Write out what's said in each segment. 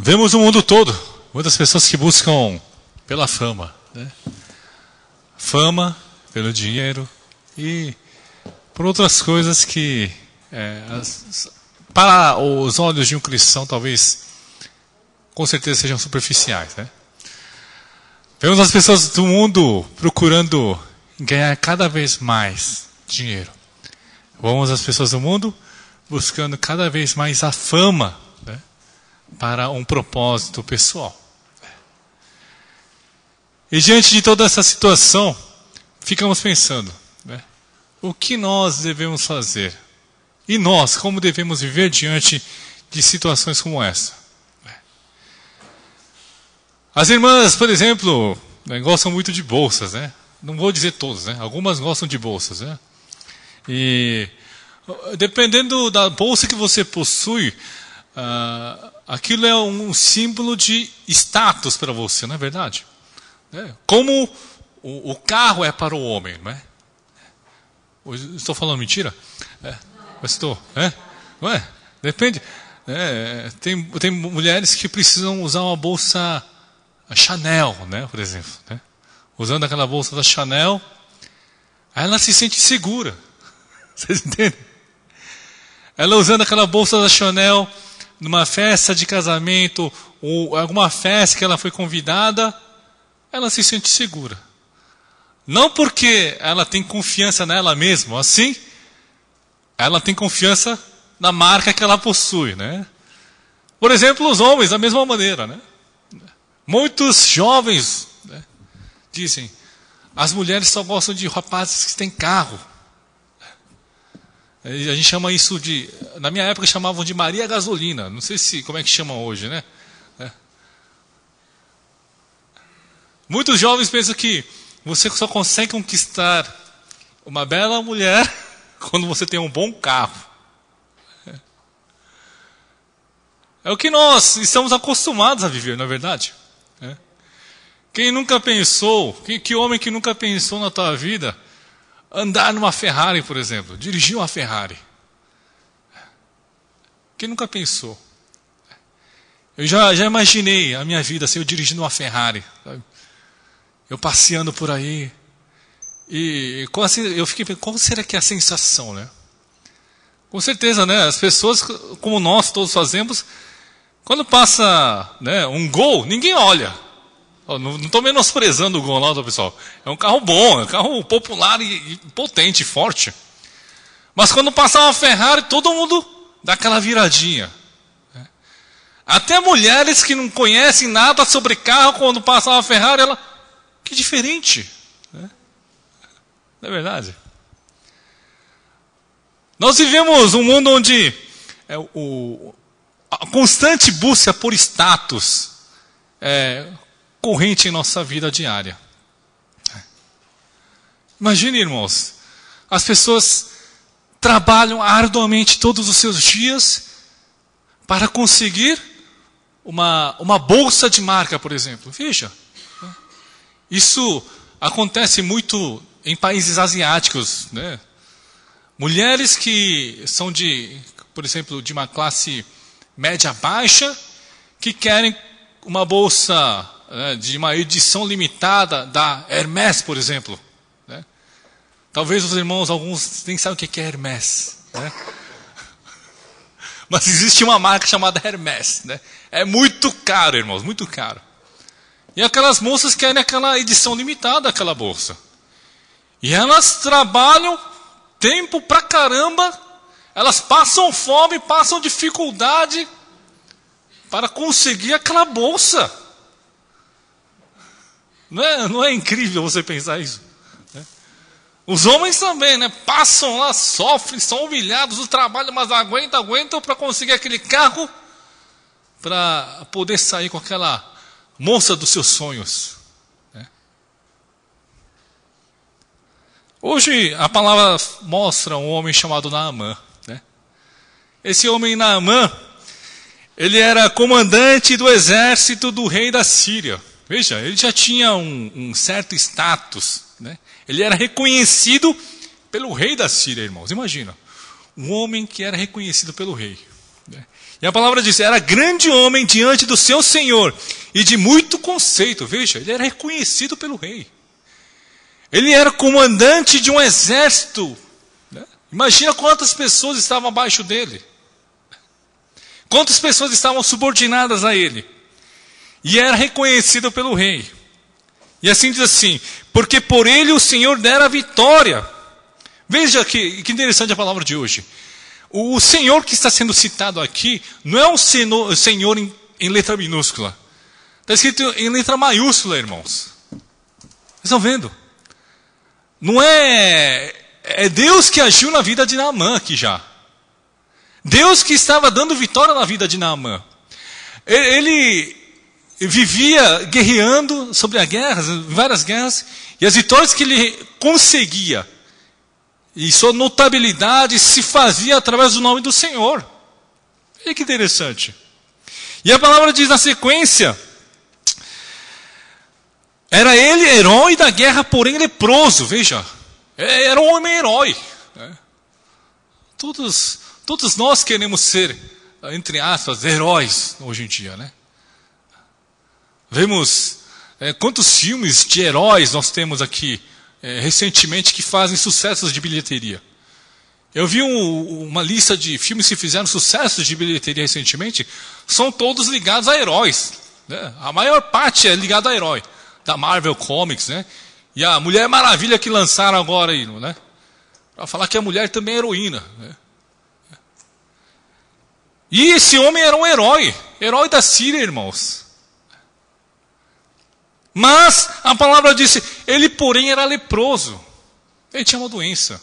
Vemos no mundo todo muitas pessoas que buscam pela fama, né? Fama, pelo dinheiro e por outras coisas que, para os olhos de um cristão, talvez, com certeza, sejam superficiais, né? Vemos as pessoas do mundo procurando ganhar cada vez mais dinheiro. Vemos as pessoas do mundo buscando cada vez mais a fama, né, para um propósito pessoal. E diante de toda essa situação, ficamos pensando, né, o que nós devemos fazer? E nós, como devemos viver diante de situações como essa? As irmãs, por exemplo, né, gostam muito de bolsas, né? Não vou dizer todas, né? Algumas gostam de bolsas, né? E dependendo da bolsa que você possui, aquilo é um símbolo de status para você, não é verdade? Como o carro é para o homem, não é? Estou falando mentira? Estou, não é? Depende. Tem mulheres que precisam usar uma bolsa Chanel, né, por exemplo, né? Usando aquela bolsa da Chanel, ela se sente segura. Vocês entendem? Ela usando aquela bolsa da Chanel numa festa de casamento ou alguma festa que ela foi convidada, ela se sente segura. Não porque ela tem confiança nela mesma, assim, ela tem confiança na marca que ela possui, né? Por exemplo, os homens, da mesma maneira, né? Muitos jovens, né, dizem, as mulheres só gostam de rapazes que têm carro. A gente chama isso de, na minha época chamavam de Maria Gasolina, não sei como é que chamam hoje, né? Muitos jovens pensam que você só consegue conquistar uma bela mulher quando você tem um bom carro. É o que nós estamos acostumados a viver, não é verdade? Quem nunca pensou, que homem que nunca pensou na tua vida andar numa Ferrari, por exemplo, dirigir uma Ferrari? Quem nunca pensou? Eu já imaginei a minha vida assim, eu dirigindo uma Ferrari, sabe? Eu passeando por aí e eu fiquei pensando, qual será que é a sensação, né? Com certeza, né? As pessoas, como nós todos fazemos, quando passa, né, um Gol, ninguém olha. Não estou menosprezando o Gol lá, pessoal. É um carro bom, é um carro popular e potente, forte. Mas quando passa uma Ferrari, todo mundo dá aquela viradinha. Até mulheres que não conhecem nada sobre carro, quando passa uma Ferrari, ela... Que diferente. Não é verdade? Nós vivemos um mundo onde a constante busca por status corrente em nossa vida diária. Imagine, irmãos, as pessoas trabalham arduamente todos os seus dias para conseguir uma bolsa de marca, por exemplo. Veja, isso acontece muito em países asiáticos, né? Mulheres que são por exemplo, de uma classe média baixa, que querem uma bolsa, né, de uma edição limitada da Hermès, por exemplo, né? Talvez os irmãos, alguns nem sabem o que é Hermès, né? Mas existe uma marca chamada Hermès, né? É muito caro, irmãos, muito caro. E aquelas moças querem aquela edição limitada daquela bolsa. E elas trabalham tempo pra caramba, elas passam fome, passam dificuldade para conseguir aquela bolsa. Não é incrível você pensar isso? Os homens também, né? Passam lá, sofrem, são humilhados do trabalho, mas aguentam para conseguir aquele carro, para poder sair com aquela moça dos seus sonhos. Hoje a palavra mostra um homem chamado Naamã, né? Esse homem Naamã, ele era comandante do exército do rei da Síria. Veja, ele já tinha um certo status, né? Ele era reconhecido pelo rei da Síria, irmãos. Imagina, um homem que era reconhecido pelo rei. E a palavra diz, era grande homem diante do seu senhor e de muito conceito. Veja, ele era reconhecido pelo rei. Ele era comandante de um exército. Imagina quantas pessoas estavam abaixo dele. Quantas pessoas estavam subordinadas a ele. E era reconhecido pelo rei. E assim diz assim, porque por ele o Senhor dera a vitória. Veja que interessante a palavra de hoje. O Senhor que está sendo citado aqui não é um Senhor em letra minúscula. Está escrito em letra maiúscula, irmãos. Vocês estão vendo? Não é Deus que agiu na vida de Naamã aqui já. Deus que estava dando vitória na vida de Naamã. Ele vivia guerreando sobre as guerras, várias guerras, e as vitórias que ele conseguia, e sua notabilidade se fazia através do nome do Senhor. Olha que interessante. E a palavra diz na sequência, era ele herói da guerra, porém leproso. Veja, era um homem herói. Todos nós queremos ser, entre aspas, heróis hoje em dia, né? Vemos quantos filmes de heróis nós temos aqui recentemente que fazem sucessos de bilheteria. Eu vi uma lista de filmes que fizeram sucessos de bilheteria recentemente, são todos ligados a heróis. Né? A maior parte é ligada a herói, da Marvel Comics, né? E a Mulher Maravilha que lançaram agora aí, né? Para falar que a mulher também é heroína. Né? E esse homem era um herói da Síria, irmãos. Mas a palavra disse, ele porém era leproso. Ele tinha uma doença.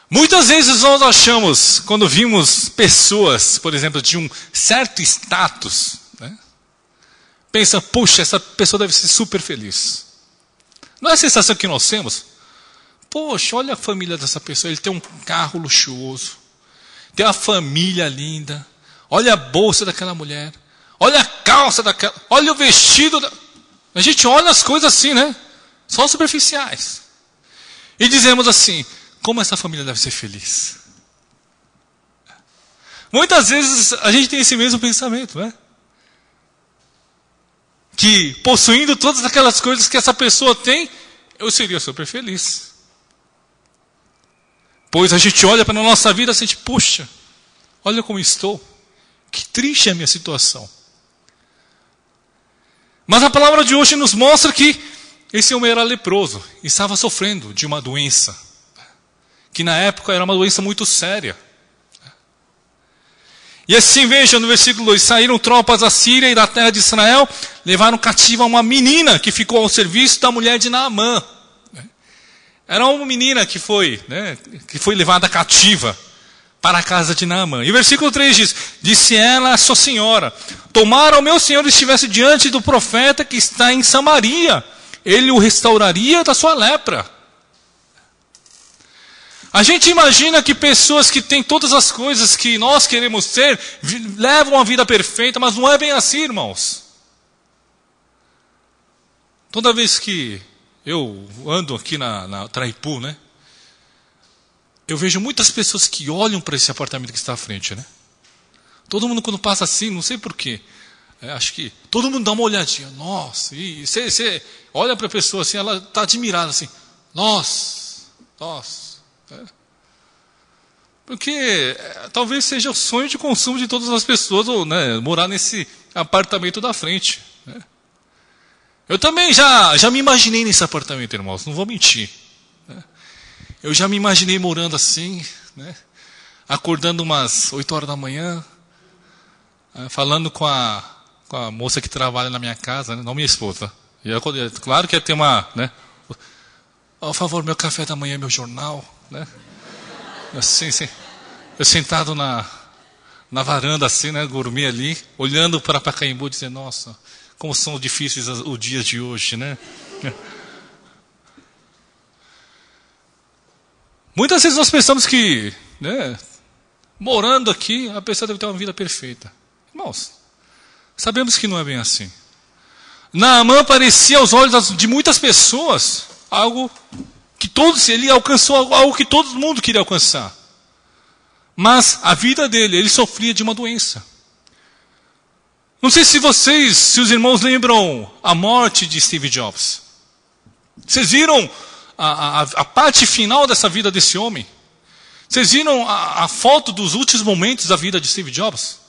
Muitas vezes nós achamos, quando vimos pessoas, por exemplo, de um certo status, né? Pensa, puxa, essa pessoa deve ser super feliz. Não é a sensação que nós temos? Poxa, olha a família dessa pessoa, ele tem um carro luxuoso, tem uma família linda, olha a bolsa daquela mulher. Olha a calça daquela, olha o vestido. A gente olha as coisas assim, né? Só superficiais. E dizemos assim, como essa família deve ser feliz. Muitas vezes a gente tem esse mesmo pensamento, né? Que possuindo todas aquelas coisas que essa pessoa tem, eu seria super feliz. Pois a gente olha para a nossa vida e sente, puxa, olha como estou. Que triste é a minha situação. Mas a palavra de hoje nos mostra que esse homem era leproso, e estava sofrendo de uma doença, que na época era uma doença muito séria. E assim, veja no versículo 2, saíram tropas da Síria e da terra de Israel, levaram cativa uma menina que ficou ao serviço da mulher de Naamã. Era uma menina que foi levada cativa para a casa de Naamã. E o versículo 3 diz, disse ela a sua senhora, tomara o meu senhor estivesse diante do profeta que está em Samaria, ele o restauraria da sua lepra. A gente imagina que pessoas que têm todas as coisas que nós queremos ter, levam uma vida perfeita, mas não é bem assim, irmãos. Toda vez que eu ando aqui na Traipu, né? Eu vejo muitas pessoas que olham para esse apartamento que está à frente, né? Todo mundo quando passa assim, não sei porquê. Acho que todo mundo dá uma olhadinha. Nossa, e você olha para a pessoa assim, ela está admirada assim. Nossa. Porque talvez seja o sonho de consumo de todas as pessoas, ou, né, morar nesse apartamento da frente. Né? Eu também já me imaginei nesse apartamento, irmãos, não vou mentir. Né? Eu já me imaginei morando assim, né? Acordando umas 8 horas da manhã, falando com a moça que trabalha na minha casa, né? Não minha esposa. E eu, claro que ia ter uma, né? Por favor, meu café da manhã, meu jornal, né? Assim, eu sentado na varanda assim, né? Gourmet ali, olhando para Pacaembu, dizendo, nossa, como são difíceis os dias de hoje, né? Muitas vezes nós pensamos que, né, morando aqui, a pessoa deve ter uma vida perfeita. Irmãos, sabemos que não é bem assim. Naamã parecia aos olhos de muitas pessoas algo que ele alcançou, algo que todo mundo queria alcançar. Mas a vida dele, ele sofria de uma doença. Não sei se os irmãos lembram a morte de Steve Jobs. Vocês viram a parte final dessa vida desse homem? Vocês viram a foto dos últimos momentos da vida de Steve Jobs?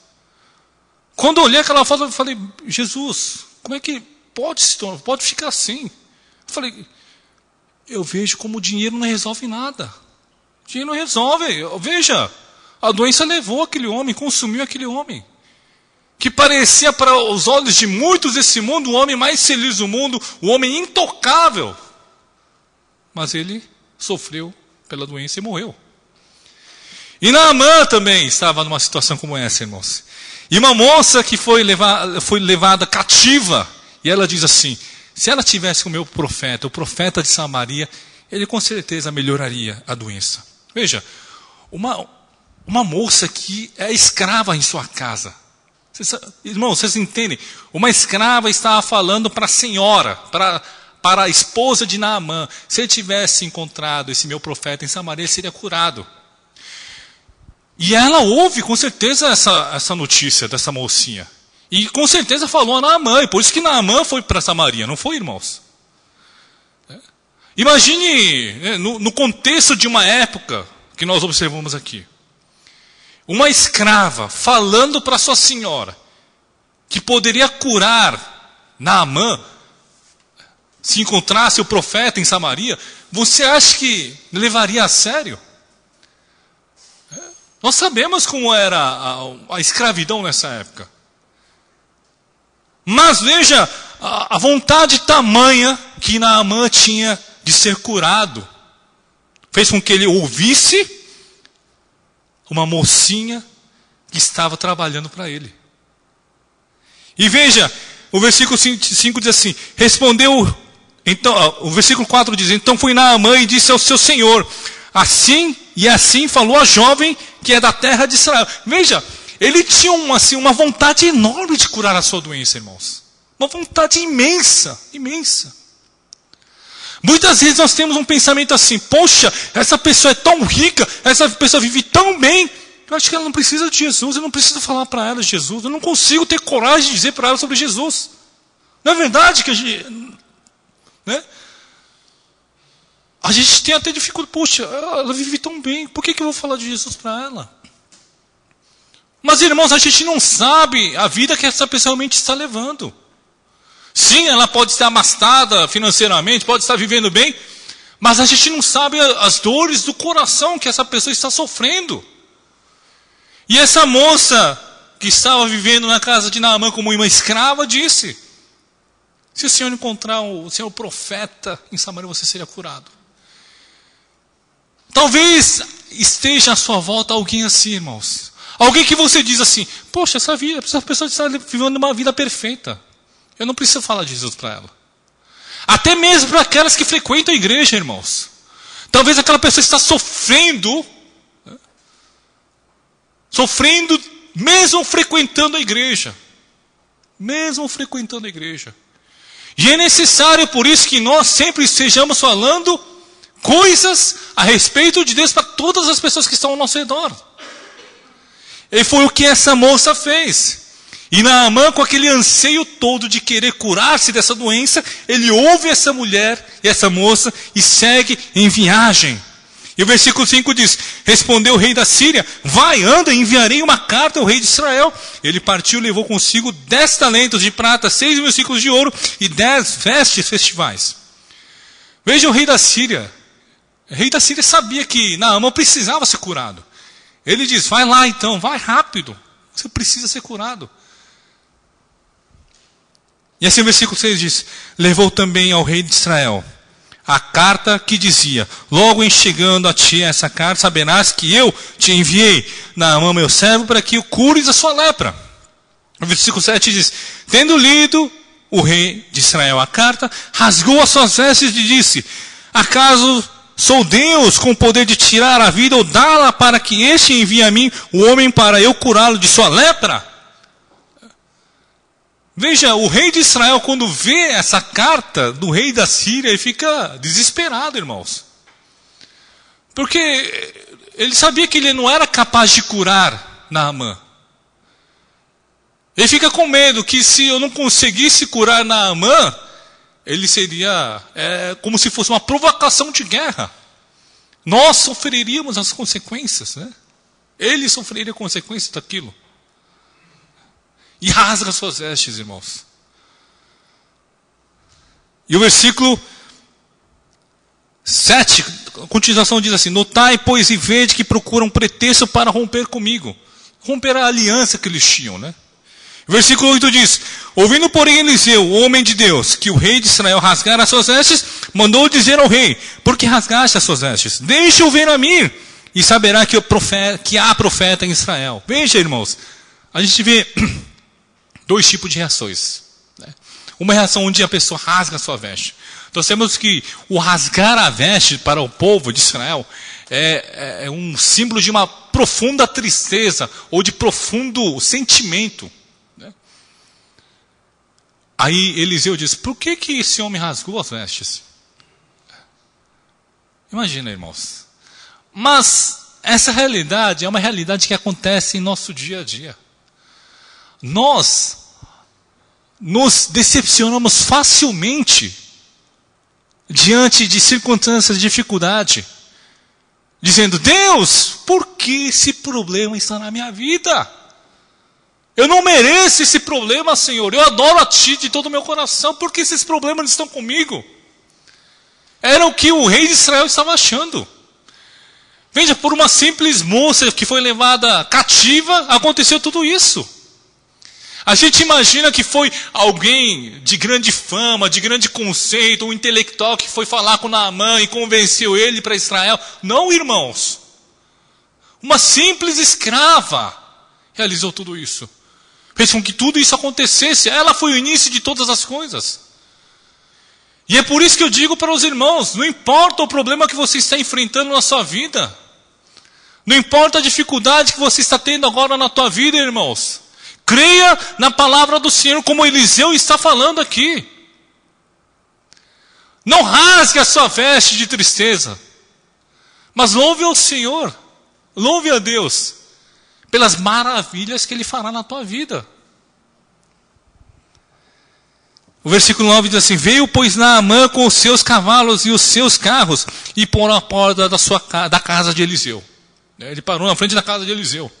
Quando eu olhei aquela foto, eu falei, Jesus, como é que pode ficar assim? Eu falei, eu vejo como o dinheiro não resolve nada. O dinheiro não resolve. Veja, a doença levou aquele homem, consumiu aquele homem. Que parecia para os olhos de muitos desse mundo o homem mais feliz do mundo, o homem intocável. Mas ele sofreu pela doença e morreu. E Naamã também estava numa situação como essa, irmãos. E uma moça que foi levada cativa, e ela diz assim, se ela tivesse com o meu profeta, o profeta de Samaria, ele com certeza melhoraria a doença. Veja, uma moça que é escrava em sua casa. Irmãos, vocês entendem? Uma escrava estava falando para a senhora, para a esposa de Naamã. Se ele tivesse encontrado esse meu profeta em Samaria, ele seria curado. E ela ouve com certeza essa notícia dessa mocinha. E com certeza falou a Naamã. E por isso que Naamã foi para Samaria, não foi, irmãos? Imagine, no contexto de uma época que nós observamos aqui. Uma escrava falando para sua senhora que poderia curar Naamã se encontrasse o profeta em Samaria, você acha que levaria a sério? Nós sabemos como era a escravidão nessa época. Mas veja, a vontade tamanha que Naamã tinha de ser curado fez com que ele ouvisse uma mocinha que estava trabalhando para ele. E veja, o versículo 5 diz assim, respondeu, então, o versículo 4 diz, então foi Naamã e disse ao seu senhor, assim falou a jovem que é da terra de Israel. Veja, ele tinha uma vontade enorme de curar a sua doença, irmãos. Uma vontade imensa, imensa. Muitas vezes nós temos um pensamento assim, poxa, essa pessoa é tão rica, essa pessoa vive tão bem, eu acho que ela não precisa de Jesus, eu não preciso falar para ela de Jesus, eu não consigo ter coragem de dizer para ela sobre Jesus. Não é verdade que a gente tem até dificuldade, poxa, ela vive tão bem, por que eu vou falar de Jesus para ela? Mas irmãos, a gente não sabe a vida que essa pessoa realmente está levando. Sim, ela pode estar abastada financeiramente, pode estar vivendo bem, mas a gente não sabe as dores do coração que essa pessoa está sofrendo. E essa moça que estava vivendo na casa de Naamã como uma escrava disse, se o senhor encontrar o senhor profeta em Samaria, você seria curado. Talvez esteja à sua volta alguém assim, irmãos. Alguém que você diz assim, poxa, essa pessoa está vivendo uma vida perfeita. Eu não preciso falar de Jesus para ela. Até mesmo para aquelas que frequentam a igreja, irmãos. Talvez aquela pessoa está sofrendo, mesmo frequentando a igreja. Mesmo frequentando a igreja. E é necessário, por isso, que nós sempre estejamos falando coisas a respeito de Deus para todas as pessoas que estão ao nosso redor. E foi o que essa moça fez. E Naamã, com aquele anseio todo de querer curar-se dessa doença, ele ouve essa mulher e essa moça e segue em viagem. E o versículo 5 diz, respondeu o rei da Síria, vai, anda, enviarei uma carta ao rei de Israel. Ele partiu e levou consigo 10 talentos de prata, 6 ciclos de ouro e 10 vestes festivais. Veja o rei da Síria. O rei da Síria sabia que Naamã precisava ser curado. Ele diz, vai lá então, vai rápido, você precisa ser curado. E assim o versículo 6 diz, levou também ao rei de Israel a carta que dizia, logo em chegando a ti essa carta, saberás que eu te enviei Naamã meu servo para que o cures a sua lepra. O versículo 7 diz, tendo lido o rei de Israel a carta, rasgou as suas vestes e disse, acaso sou Deus com o poder de tirar a vida ou dá-la para que este envie a mim o homem para eu curá-lo de sua lepra? Veja, o rei de Israel, quando vê essa carta do rei da Síria, ele fica desesperado, irmãos. Porque ele sabia que ele não era capaz de curar Naamã. Ele fica com medo que se eu não conseguisse curar Naamã, ele seria como se fosse uma provocação de guerra. Nós sofreríamos as consequências, né? Ele sofreria consequências daquilo. E rasga suas vestes, irmãos. E o versículo 7, a continuação diz assim: notai, pois, e vede que procuram pretexto para romper comigo. Romper a aliança que eles tinham, né? Versículo 8 diz: ouvindo, porém, Eliseu, o homem de Deus, que o rei de Israel rasgara as suas vestes, mandou dizer ao rei: por que rasgaste as suas vestes? Deixa-o ver a mim, e saberá que há profeta em Israel. Veja, irmãos, a gente vê dois tipos de reações, né? Uma reação onde a pessoa rasga a sua veste. Nós temos que o rasgar a veste para o povo de Israel é um símbolo de uma profunda tristeza ou de profundo sentimento, né? Aí Eliseu diz: por que esse homem rasgou as vestes? Imagina, irmãos. Mas essa realidade é uma realidade que acontece em nosso dia a dia. Nós nos decepcionamos facilmente diante de circunstâncias de dificuldade, dizendo: Deus, por que esse problema está na minha vida? Eu não mereço esse problema, Senhor. Eu adoro a Ti de todo o meu coração. Por que esses problemas estão comigo? Era o que o rei de Israel estava achando. Veja, por uma simples moça que foi levada cativa, aconteceu tudo isso. A gente imagina que foi alguém de grande fama, de grande conceito, um intelectual que foi falar com Naamã e convenceu ele para Israel. Não, irmãos. Uma simples escrava realizou tudo isso. Fez com que tudo isso acontecesse. Ela foi o início de todas as coisas. E é por isso que eu digo para os irmãos: não importa o problema que você está enfrentando na sua vida. Não importa a dificuldade que você está tendo agora na tua vida, irmãos. Creia na palavra do Senhor, como Eliseu está falando aqui. Não rasgue a sua veste de tristeza, mas louve ao Senhor, louve a Deus, pelas maravilhas que Ele fará na tua vida. O versículo 9 diz assim: veio, pois, Naamã com os seus cavalos e os seus carros, e pôr a porta da casa de Eliseu. Ele parou na frente da casa de Eliseu.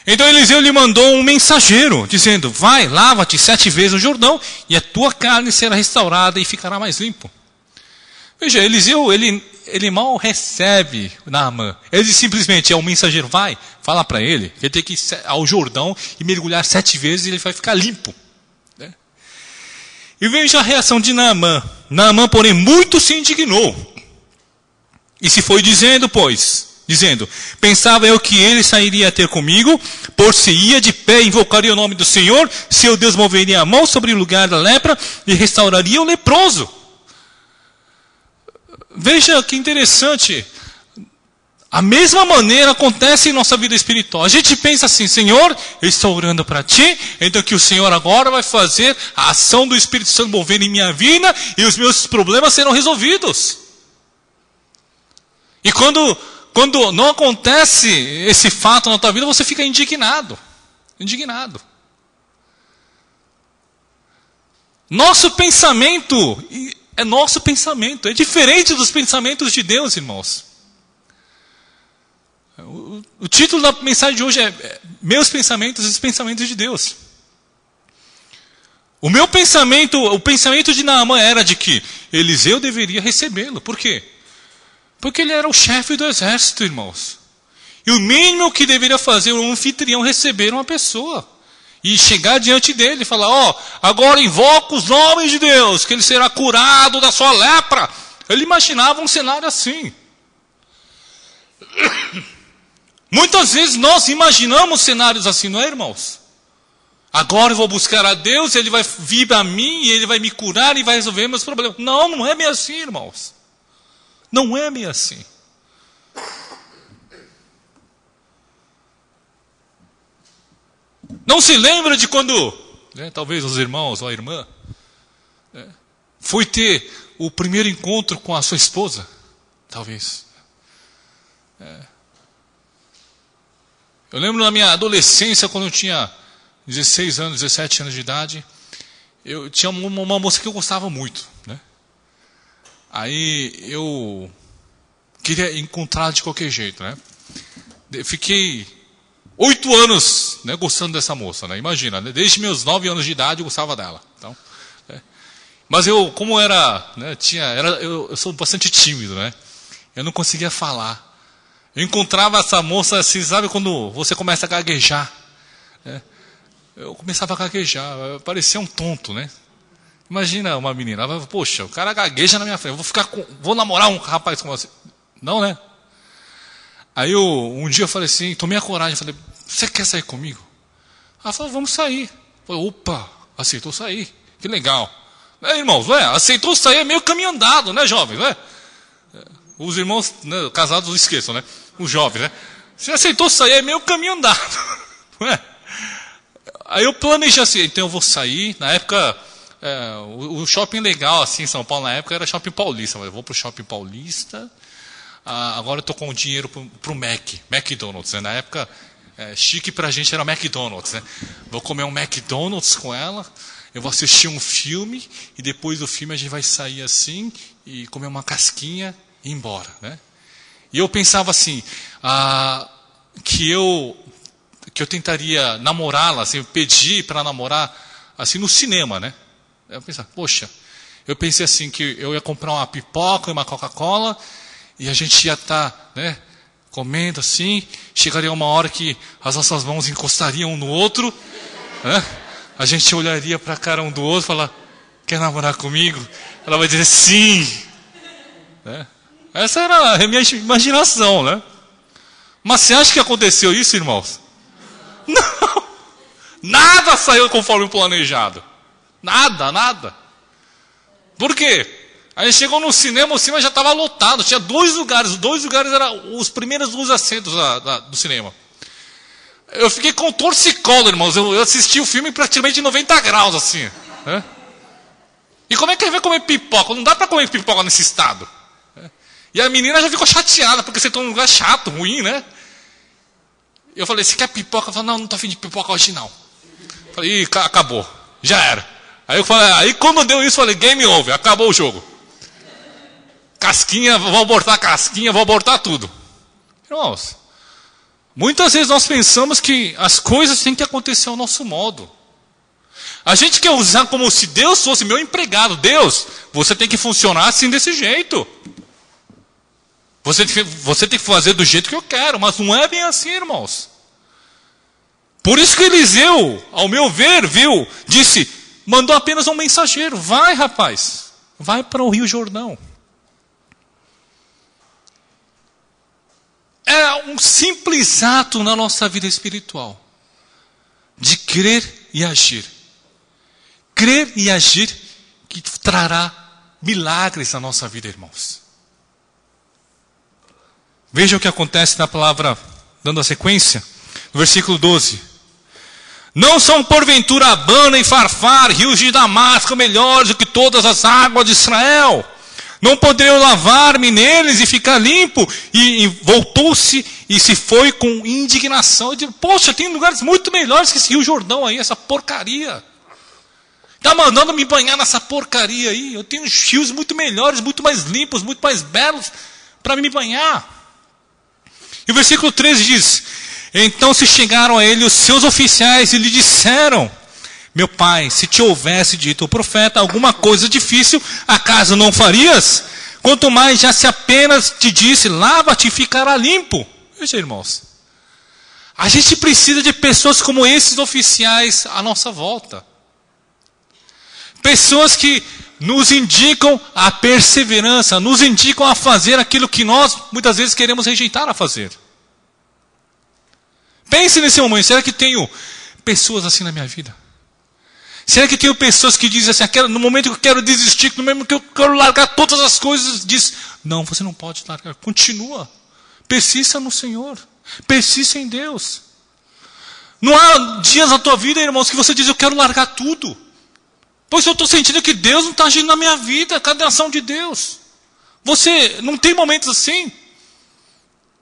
Então Eliseu lhe mandou um mensageiro, dizendo: vai, lava-te 7 vezes no Jordão, e a tua carne será restaurada e ficará mais limpo. Veja, Eliseu, ele mal recebe Naamã. Ele simplesmente é um mensageiro: vai, fala para ele, que ele tem que ir ao Jordão e mergulhar 7 vezes e ele vai ficar limpo. Né? E veja a reação de Naamã. Naamã, porém, muito se indignou. E se foi dizendo, pensava eu que ele sairia a ter comigo, por-se-ia de pé, invocaria o nome do Senhor, seu Deus moveria a mão sobre o lugar da lepra e restauraria o leproso. Veja que interessante. A mesma maneira acontece em nossa vida espiritual. A gente pensa assim: Senhor, eu estou orando para Ti, então que o Senhor agora vai fazer a ação do Espírito Santo mover em minha vida e os meus problemas serão resolvidos. E quando não acontece esse fato na tua vida, você fica indignado. Indignado. Nosso pensamento é nosso pensamento. É diferente dos pensamentos de Deus, irmãos. O título da mensagem de hoje é Meus Pensamentos e os Pensamentos de Deus. O pensamento de Naamã era de que Eliseu deveria recebê-lo. Por quê? Porque ele era o chefe do exército, irmãos. E o mínimo que deveria fazer um anfitrião receber uma pessoa. E chegar diante dele e falar: agora invoca os nomes de Deus, que ele será curado da sua lepra. Ele imaginava um cenário assim. Muitas vezes nós imaginamos cenários assim, não é, irmãos? Agora eu vou buscar a Deus, Ele vai vir a mim, e Ele vai me curar e vai resolver meus problemas. Não é bem assim, irmãos. Não é bem assim. Não se lembra de quando, talvez os irmãos ou a irmã, foi ter o primeiro encontro com a sua esposa? Talvez. Eu lembro na minha adolescência, quando eu tinha 16 anos, 17 anos de idade, eu tinha uma moça que eu gostava muito, né? Aí eu queria encontrá-la de qualquer jeito, né? Fiquei 8 anos, né, gostando dessa moça, né? Imagina, né? Desde meus 9 anos de idade eu gostava dela. Então, mas eu, como era, né, eu sou bastante tímido, né? Eu não conseguia falar. Eu encontrava essa moça assim, sabe quando você começa a gaguejar? Né? Eu começava a gaguejar, eu parecia um tonto, né? Imagina uma menina, ela vai, poxa, o cara gagueja na minha frente, vou namorar um rapaz como você. Não, né? Aí um dia eu falei assim, tomei a coragem, falei, você quer sair comigo? Ela falou, vamos sair. Eu falei, opa, aceitou sair, que legal. Irmãos, aceitou sair, é meio caminho andado, né, jovens? Os irmãos, né, casados esqueçam, né? Os jovens, né? Você aceitou sair, é meio caminho andado. Não é? Aí eu planejei assim, então eu vou sair. Na época, o shopping legal assim em São Paulo, na época, era Shopping Paulista. Eu vou para o Shopping Paulista. Agora eu estou com dinheiro para o McDonald's. Né? Na época, chique para a gente era McDonald's. Né? Vou comer um McDonald's com ela. Eu vou assistir um filme. E depois do filme a gente vai sair assim e comer uma casquinha e ir embora. Né? E eu pensava assim, que eu tentaria namorá-la, assim, pedir para namorar assim no cinema, né? Eu pensava, poxa, eu pensei assim que eu ia comprar uma pipoca e uma Coca-Cola e a gente ia estar, né, comendo assim, chegaria uma hora que as nossas mãos encostariam um no outro, né? A gente olharia para a cara um do outro e falar, quer namorar comigo? Ela vai dizer sim, né? Essa era a minha imaginação, né? Mas você acha que aconteceu isso, irmãos? Não! Nada saiu conforme o planejado. Nada. Por quê? Aí chegou no cinema, o cinema já estava lotado. Tinha 2 lugares. Os 2 lugares eram os primeiros 2 assentos do cinema. Eu fiquei com torcicolo, irmãos. Eu assisti o filme praticamente 90 graus, assim. Né? E como é que ele vai comer pipoca? Não dá para comer pipoca nesse estado. E a menina já ficou chateada, porque você está num lugar chato, ruim, né? Eu falei, você quer pipoca? Eu falei, não estou afim de pipoca hoje não. Eu falei, acabou, já era. Aí quando deu isso, eu falei, game over, acabou o jogo. Casquinha, vou abortar casquinha, vou abortar tudo. Irmãos, muitas vezes nós pensamos que as coisas têm que acontecer ao nosso modo. A gente quer usar como se Deus fosse meu empregado. Deus, você tem que funcionar assim desse jeito. Você tem que fazer do jeito que eu quero, mas não é bem assim, irmãos. Por isso que Eliseu, ao meu ver, disse, mandou apenas um mensageiro. Vai, rapaz, vai para o Rio Jordão. É um simples ato na nossa vida espiritual. De crer e agir. Crer e agir que trará milagres na nossa vida, irmãos. Veja o que acontece na palavra, dando a sequência, no versículo 12. Não são porventura Abana e Farfar, rios de Damasco, melhores do que todas as águas de Israel? Não poderei lavar-me neles e ficar limpo? E voltou-se e se foi com indignação. Eu digo, poxa, tem lugares muito melhores que esse Rio Jordão aí, essa porcaria. Está mandando me banhar nessa porcaria aí. Eu tenho rios muito melhores, muito mais limpos, muito mais belos para me banhar. E o versículo 13 diz, então se chegaram a ele os seus oficiais e lhe disseram, meu pai, se te houvesse dito o profeta alguma coisa difícil, acaso não farias? Quanto mais já se apenas te disse, lava-te e ficará limpo. Veja, irmãos, a gente precisa de pessoas como esses oficiais à nossa volta. Pessoas que nos indicam a perseverança, nos indicam a fazer aquilo que nós muitas vezes queremos rejeitar a fazer. Pense nesse momento, será que tenho pessoas assim na minha vida? Será que tenho pessoas que dizem assim, no momento que eu quero desistir, no momento que eu quero largar todas as coisas, diz, não, você não pode largar, continua, persista no Senhor, persista em Deus. Não há dias na tua vida, irmãos, que você diz, eu quero largar tudo. Pois eu estou sentindo que Deus não está agindo na minha vida, cada ação de Deus. Você não tem momentos assim?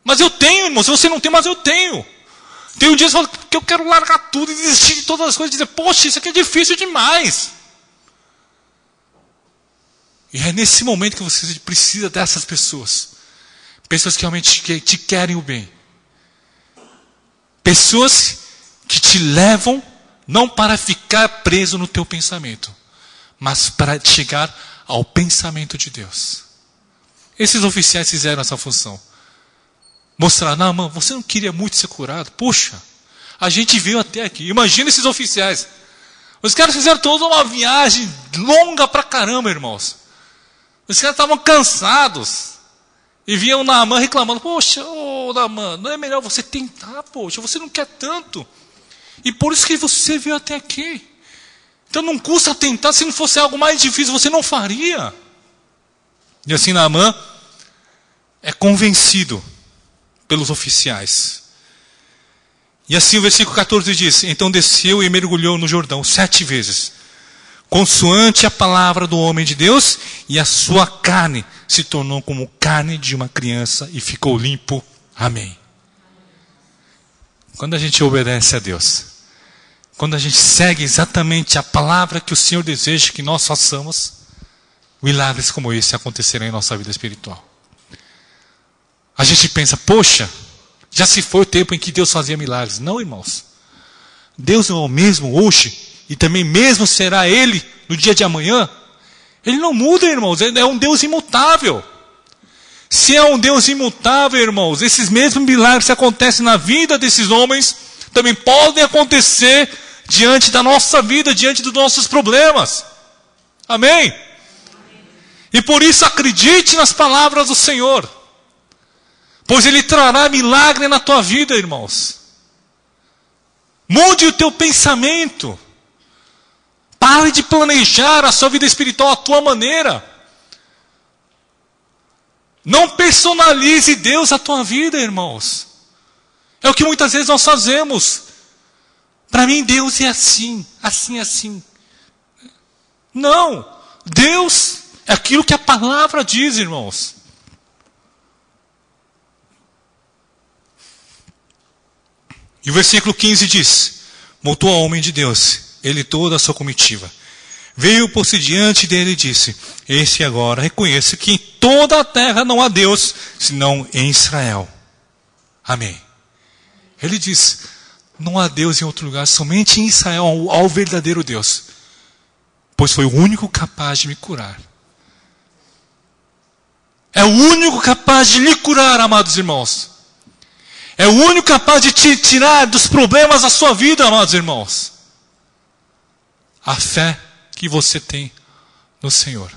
Mas eu tenho, irmão. Se você não tem, mas eu tenho. Tem dias que eu quero largar tudo e desistir de todas as coisas e dizer, poxa, isso aqui é difícil demais. E é nesse momento que você precisa dessas pessoas. Pessoas que realmente te querem o bem. Pessoas que te levam não para ficar preso no teu pensamento, mas para chegar ao pensamento de Deus. Esses oficiais fizeram essa função. Mostrar, não, mano, você não queria muito ser curado? Poxa, a gente veio até aqui. Imagina esses oficiais. Os caras fizeram toda uma viagem longa pra caramba, irmãos. Os caras estavam cansados. E vinham Naamã reclamando, poxa, Naamã, não é melhor você tentar, poxa, você não quer tanto. E por isso que você veio até aqui. Então não custa tentar, se não fosse algo mais difícil, você não faria. E assim Naamã é convencido pelos oficiais. E assim o versículo 14 diz, então desceu e mergulhou no Jordão 7 vezes, consoante a palavra do homem de Deus, e a sua carne se tornou como carne de uma criança e ficou limpo. Amém. Quando a gente obedece a Deus, quando a gente segue exatamente a palavra que o Senhor deseja que nós façamos, milagres como esse acontecerão em nossa vida espiritual. A gente pensa, poxa, já se foi o tempo em que Deus fazia milagres. Não, irmãos. Deus é o mesmo hoje e também mesmo será Ele no dia de amanhã. Ele não muda, irmãos. Ele é um Deus imutável. Se é um Deus imutável, irmãos, esses mesmos milagres que acontecem na vida desses homens também podem acontecer diante da nossa vida, diante dos nossos problemas. Amém? E por isso acredite nas palavras do Senhor, pois Ele trará milagre na tua vida, irmãos. Mude o teu pensamento. Pare de planejar a sua vida espiritual à tua maneira. Não personalize Deus à tua vida, irmãos. É o que muitas vezes nós fazemos. Para mim Deus é assim, assim, assim. Não. Deus é aquilo que a palavra diz, irmãos. E o versículo 15 diz, voltou ao homem de Deus, ele e toda a sua comitiva. Veio por-se diante dele e disse, esse agora reconheço que em toda a terra não há Deus, senão em Israel. Amém. Ele diz, não há Deus em outro lugar, somente em Israel há o verdadeiro Deus. Pois foi o único capaz de me curar. É o único capaz de lhe curar, amados irmãos. É o único capaz de te tirar dos problemas da sua vida, amados irmãos. A fé que você tem no Senhor.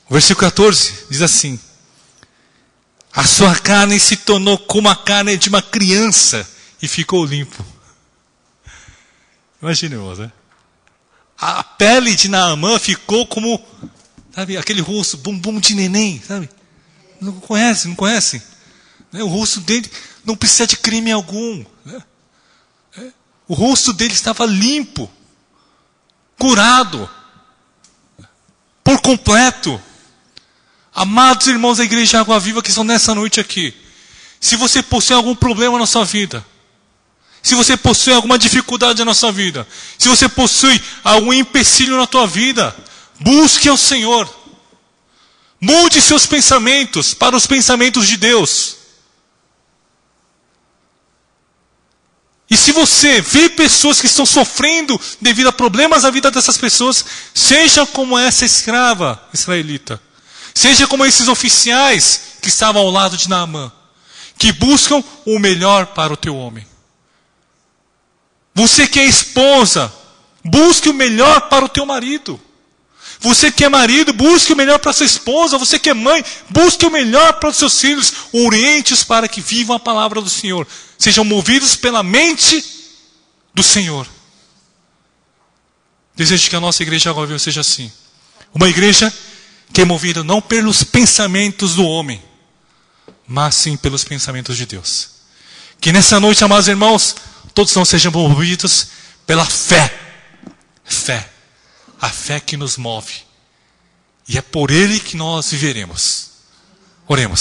O versículo 14 diz assim, a sua carne se tornou como a carne de uma criança e ficou limpo. Imagina, irmãos, né? A pele de Naamã ficou como, sabe, aquele rosto, bumbum de neném, sabe? Não conhece? O rosto dele não precisa de creme algum. O rosto dele estava limpo, curado, por completo. Amados irmãos da Igreja Água Viva que estão nessa noite aqui, se você possui algum problema na sua vida, se você possui alguma dificuldade na sua vida, se você possui algum empecilho na tua vida, busque ao Senhor. Mude seus pensamentos para os pensamentos de Deus. E se você vê pessoas que estão sofrendo devido a problemas na vida dessas pessoas, seja como essa escrava israelita, seja como esses oficiais que estavam ao lado de Naamã, que buscam o melhor para o teu homem. Você que é esposa, busque o melhor para o teu marido. Você que é marido, busque o melhor para sua esposa. Você que é mãe, busque o melhor para os seus filhos. Oriente-os para que vivam a palavra do Senhor. Sejam movidos pela mente do Senhor. Desejo que a nossa igreja agora seja assim. Uma igreja que é movida não pelos pensamentos do homem, mas sim pelos pensamentos de Deus. Que nessa noite, amados irmãos, todos nós sejam movidos pela fé. Fé. A fé que nos move. E é por Ele que nós viveremos. Oremos.